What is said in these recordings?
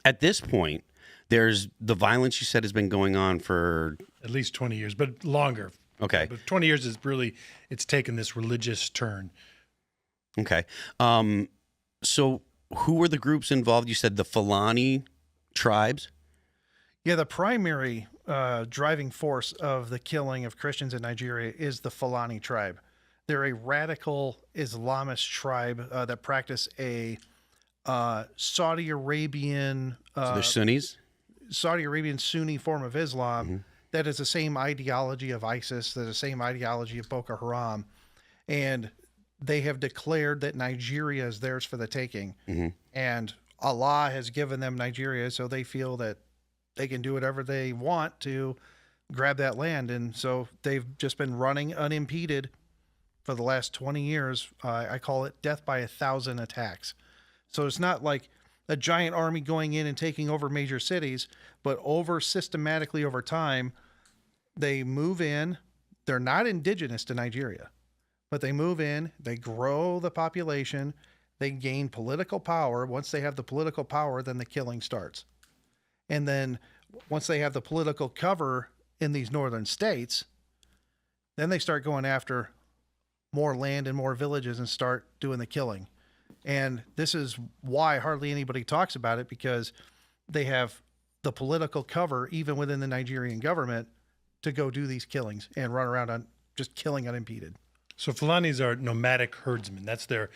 At this point, there's the violence you said has been going on for At least 20 years, but longer. okay. But 20 years is really, it's taken this religious turn. Okay. So who were the groups involved? You said the Fulani tribes. Yeah, the primary driving force of the killing of Christians in Nigeria is the Fulani tribe. They're a radical Islamist tribe that practice a Saudi Arabian So they're Sunnis. Sunni form of Islam that is the same ideology of ISIS, that is the same ideology of Boko Haram, and they have declared that Nigeria is theirs for the taking, and Allah has given them Nigeria, so they feel that they can do whatever they want to grab that land, and so they've just been running unimpeded for the last 20 years. I call it death by 1,000 attacks. So it's not like a giant army going in and taking over major cities, but systematically over time, they move in. They're not indigenous to Nigeria, but they move in, they grow the population, they gain political power. Once they have the political power, then the killing starts. And then once they have the political cover in these northern states, then they start going after more land and more villages and start doing the killing. And this is why hardly anybody talks about it, because they have the political cover, even within the Nigerian government, to go do these killings and run around on just killing unimpeded. So Fulanis are nomadic herdsmen. That's their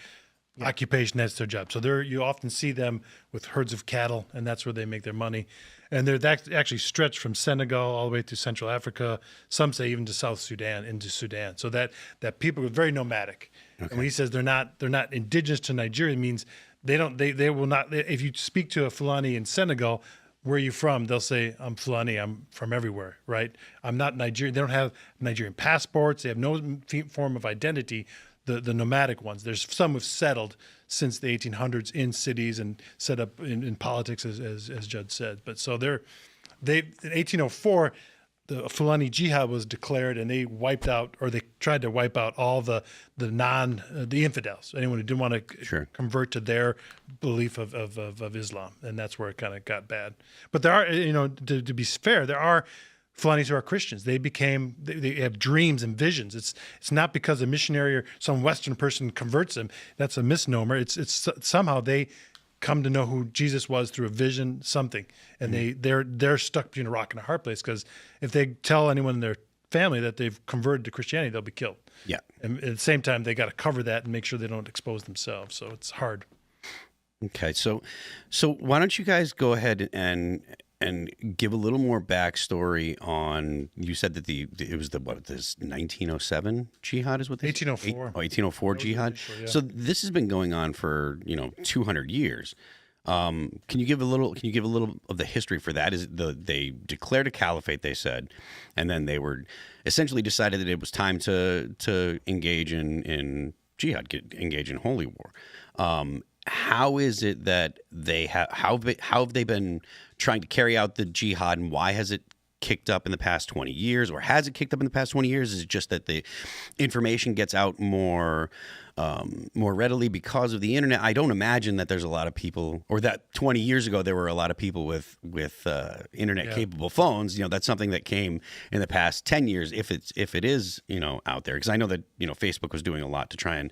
occupation. That's their job. So you often see them with herds of cattle, and that's where they make their money. And they're actually stretched from Senegal all the way to Central Africa. Some say even to South Sudan, into Sudan. So that people are very nomadic. Okay. And when he says they're not indigenous to Nigeria, it means they will not. If you speak to a Fulani in Senegal, where are you from? They'll say, I'm Fulani, I'm from everywhere, right? I'm not Nigerian. They don't have Nigerian passports. They have no form of identity, the nomadic ones. There's some who've settled since the 1800s in cities and set up in politics, as Judd said. But so in 1804, the Fulani jihad was declared, and they tried to wipe out all the infidels, anyone who didn't want to convert to their belief of Islam, and that's where it kind of got bad. But there are, to be fair, there are Fulanis who are Christians. They have dreams and visions. It's not because a missionary or some Western person converts them. That's a misnomer. It's somehow they come to know who Jesus was through a vision, something, and they're stuck between a rock and a hard place, because if they tell anyone in their family that they've converted to Christianity, they'll be killed. Yeah, and at the same time, they got to cover that and make sure they don't expose themselves. So it's hard. Okay, so why don't you guys go ahead and give a little more backstory on, you said that it was this 1907 jihad is what they 1804. 1804 jihad. Initial, yeah. So this has been going on for 200 years. Can you give a little of the history for that? They declared a caliphate, they said, and then they were essentially decided that it was time to engage in jihad, engage in holy war. How is it that how have they been trying to carry out the jihad, and why has it kicked up in the past 20 years, or has it kicked up in the past 20 years? Is it just that the information gets out more readily because of the internet? I don't imagine that there's a lot of people, or that 20 years ago there were a lot of people with internet capable phones. That's something that came in the past 10 years, if it is out there, because I know that Facebook was doing a lot to try and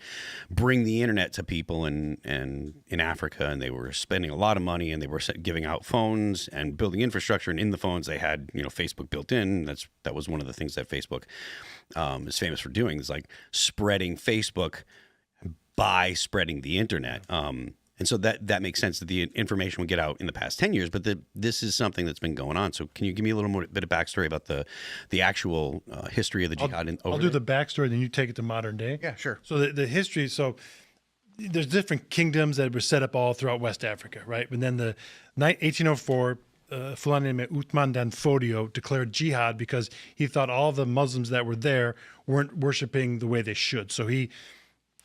bring the internet to people in Africa, and they were spending a lot of money, and they were giving out phones and building infrastructure, and in the phones they had Facebook built in. That was one of the things that Facebook is famous for doing, is like spreading Facebook by spreading the internet. And so that makes sense that the information would get out in the past 10 years, but this is something that's been going on. So can you give me a little more bit of backstory about the actual history of the jihad? I'll do the backstory, then you take it to modern day. Yeah, sure. So the history, so there's different kingdoms that were set up all throughout West Africa, right? And then the 1804, Fulani named Uthman Dan Fodio declared jihad because he thought all the Muslims that were there weren't worshiping the way they should. So he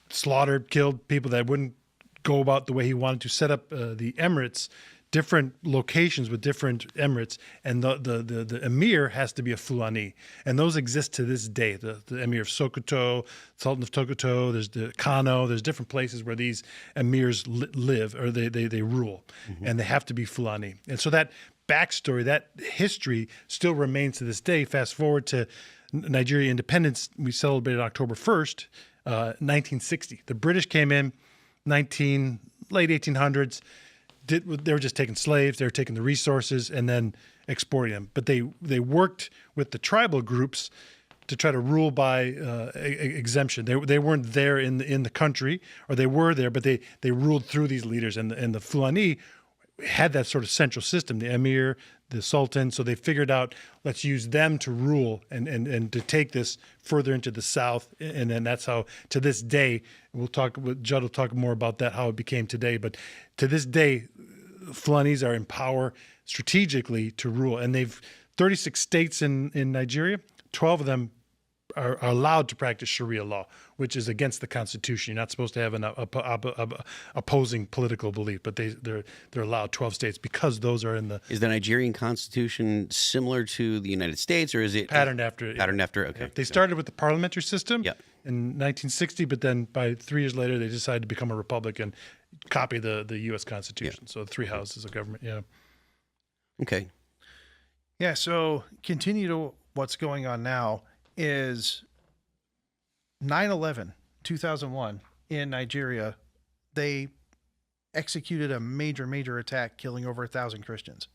slaughtered, killed people that wouldn't go about the way he wanted to, set up the Emirates different locations with different emirates, and the emir has to be a Fulani, and those exist to this day. The emir of Sokoto, Sultan of Tokoto, there's the Kano, there's different places where these emirs live, or they rule, and they have to be Fulani. And so that backstory, that history still remains to this day. Fast forward to Nigeria independence, we celebrated October 1st, 1960. The British came in late 1800s. They were just taking slaves, they were taking the resources and then exporting them. But they worked with the tribal groups to try to rule by exemption. They weren't there in the country, or they were there, but they ruled through these leaders. And the Fulani had that sort of central system, the emir, the sultan. So they figured out, let's use them to rule and to take this further into the south. And then that's how, to this day, Judd will talk more about that, how it became today. But to this day, Fulanis are in power strategically to rule. And 36 states in Nigeria, 12 of them are allowed to practice Sharia law, which is against the Constitution. You're not supposed to have an opposing political belief, but they're allowed 12 states because those are in the. Is the Nigerian Constitution similar to the United States, or is it patterned after? Patterned after. Okay. Yeah. They started with the parliamentary system in 1960, but then by 3 years later, they decided to become a republic and copy the U.S. Constitution. So 3 houses of government. Yeah. Okay. Yeah. So continue to what's going on now. Is 9/11, 2001 in Nigeria. They executed a major attack, killing over 1,000 Christians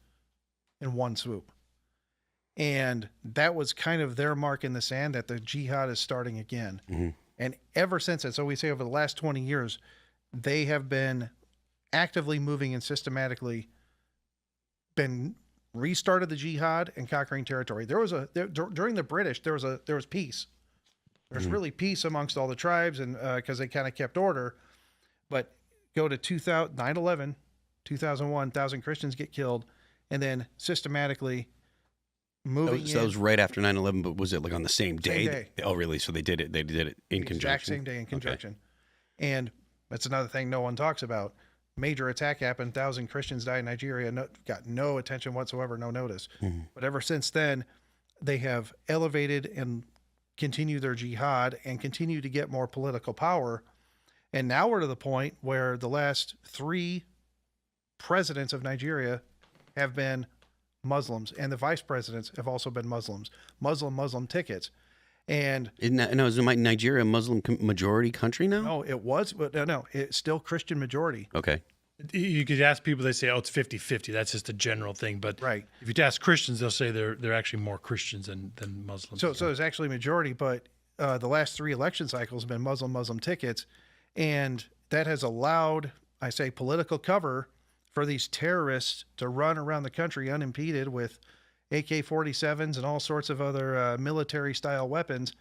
in one swoop. And that was kind of their mark in the sand that the jihad is starting again. Mm-hmm. And ever since that, so we say over the last 20 years, they have been actively moving and systematically been restarted the jihad and conquering territory. During the British, there was peace. There's really peace amongst all the tribes, and because they kind of kept order. But go to 9/11, 2001, 1,000 Christians get killed, and then systematically moving. So that was right after 9/11, but was it like on the same day? Same day. Oh, really? So they did it in conjunction. Exact same day in conjunction. Okay. And that's another thing no one talks about. Major attack happened, 1,000 Christians died in Nigeria, got no attention whatsoever, no notice. Mm-hmm. But ever since then, they have elevated and continued their jihad and continue to get more political power. And now we're to the point where the last 3 presidents of Nigeria have been Muslims, and the vice presidents have also been Muslims, Muslim tickets. And is Nigeria a Muslim majority country now? No, it was, but no, it's still Christian majority. Okay. You could ask people, they say, oh, it's 50-50. That's just a general thing. But right. If you ask Christians, they'll say they're actually more Christians than Muslims. So it's actually majority, but the last 3 election cycles have been Muslim tickets. And that has allowed, I say, political cover for these terrorists to run around the country unimpeded with AK-47s and all sorts of other military-style weapons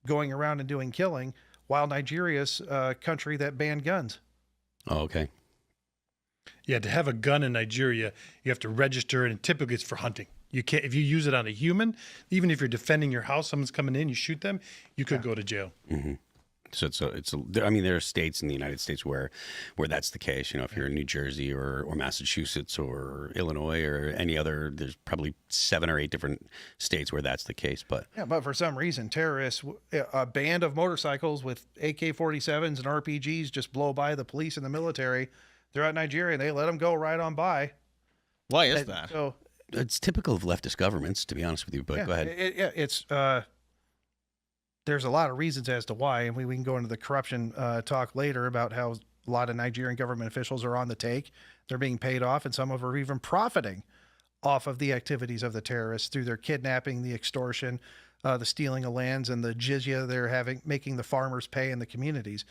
going around and doing killing, while Nigeria's a country that banned guns. Oh, okay. Yeah, to have a gun in Nigeria, you have to register it, and typically it's for hunting. You can't, if you use it on a human, even if you're defending your house, someone's coming in, you shoot them, you could go to jail. Mm-hmm. So there are states in the United States where that's the case. If you're in New Jersey or Massachusetts or Illinois or any other, there's probably 7 or 8 different states where that's the case. But for some reason, terrorists, a band of motorcycles with AK-47s and RPGs just blow by the police and the military throughout Nigeria, and they let them go right on by. Why is that? So it's typical of leftist governments, to be honest with you. But go ahead. It's there's a lot of reasons as to why, and we can go into the corruption talk later about how a lot of Nigerian government officials are on the take. They're being paid off, and some of them are even profiting off of the activities of the terrorists through their kidnapping, the extortion, the stealing of lands, and the jizya they're making the farmers pay in the communities.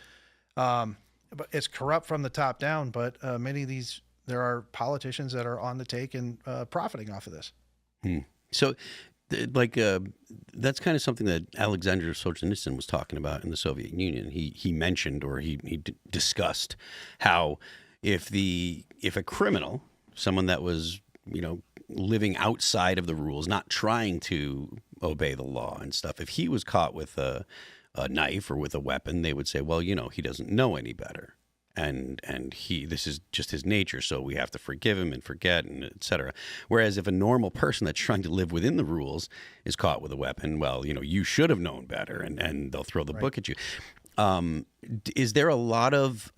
But it's corrupt from the top down, but many of these, there are politicians that are on the take and profiting off of this. So that's kind of something that Alexander Solzhenitsyn was talking about in the Soviet Union. He mentioned, or he discussed how if a criminal, someone that was living outside of the rules, not trying to obey the law and stuff, if he was caught with a knife or with a weapon, they would say, well, he doesn't know any better. and this is just his nature, so we have to forgive him and forget, and etc. Whereas if a normal person that's trying to live within the rules is caught with a weapon, well, you should have known better, and they'll throw the book at you. Is there a lot of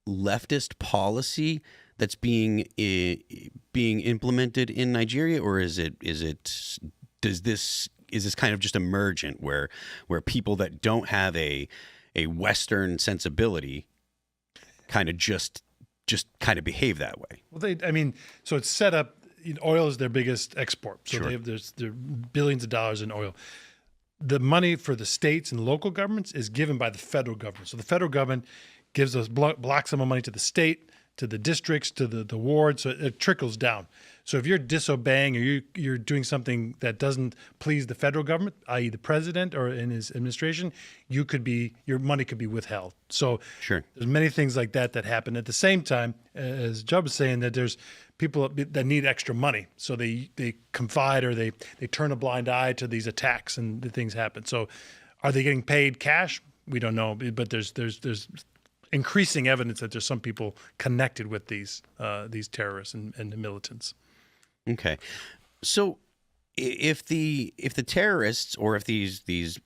leftist policy that's being implemented in Nigeria, or is this kind of just emergent where people that don't have a Western sensibility kind of just kind of behave that way? Well, so it's set up. Oil is their biggest export, so Sure. there's billions of dollars in oil. The money for the states and local governments is given by the federal government. So the federal government gives us block sum of money to the state, to the districts, to the wards, so it trickles down. So if you're disobeying or you're doing something that doesn't please the federal government, i.e. the president or in his administration, your money could be withheld. So Sure. there's many things like that happen. At the same time, as Judd was saying, that there's people that need extra money. So they confide or they turn a blind eye to these attacks and the things happen. So are they getting paid cash? We don't know, but there's increasing evidence that there's some people connected with these terrorists and militants. Okay, so if the terrorists or if these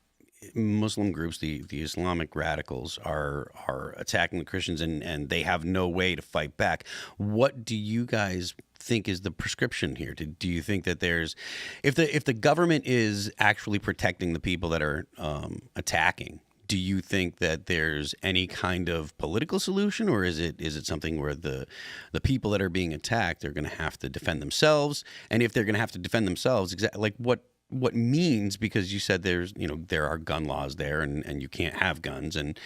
Muslim groups, the Islamic radicals are attacking the Christians and they have no way to fight back, what do you guys think is the prescription here? Do you think that if the government is actually protecting the people that are attacking, do you think that there's any kind of political solution, or is it something where the people that are being attacked are going to have to defend themselves? And if they're going to have to defend themselves, like what means, because you said there are gun laws there and you can't have guns, and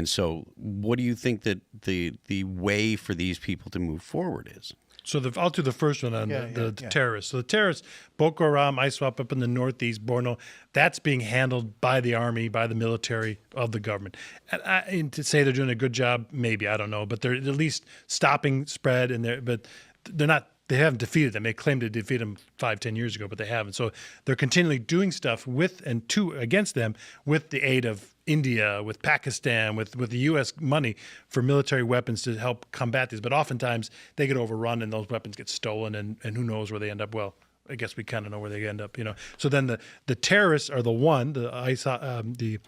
so what do you think that the way for these people to move forward is? So I'll do the first one on the terrorists. So the terrorists, Boko Haram, ISWAP up in the northeast, Borno, that's being handled by the army, by the military of the government. And to say they're doing a good job, maybe, I don't know, but they're at least stopping spread, but they're not. They haven't defeated them. They claimed to defeat them 5-10 years ago, but they haven't. So they're continually doing stuff against them with the aid of India, with Pakistan, with the U.S. money for military weapons to help combat these. But oftentimes they get overrun and those weapons get stolen, and who knows where they end up. Well, I guess we kind of know where they end up, So then the terrorists are the ISWAP,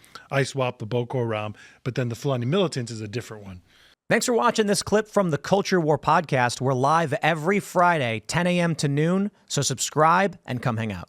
the Boko Haram, but then the Fulani militants is a different one. Thanks for watching this clip from the Culture War podcast. We're live every Friday, 10 a.m. to noon, so subscribe and come hang out.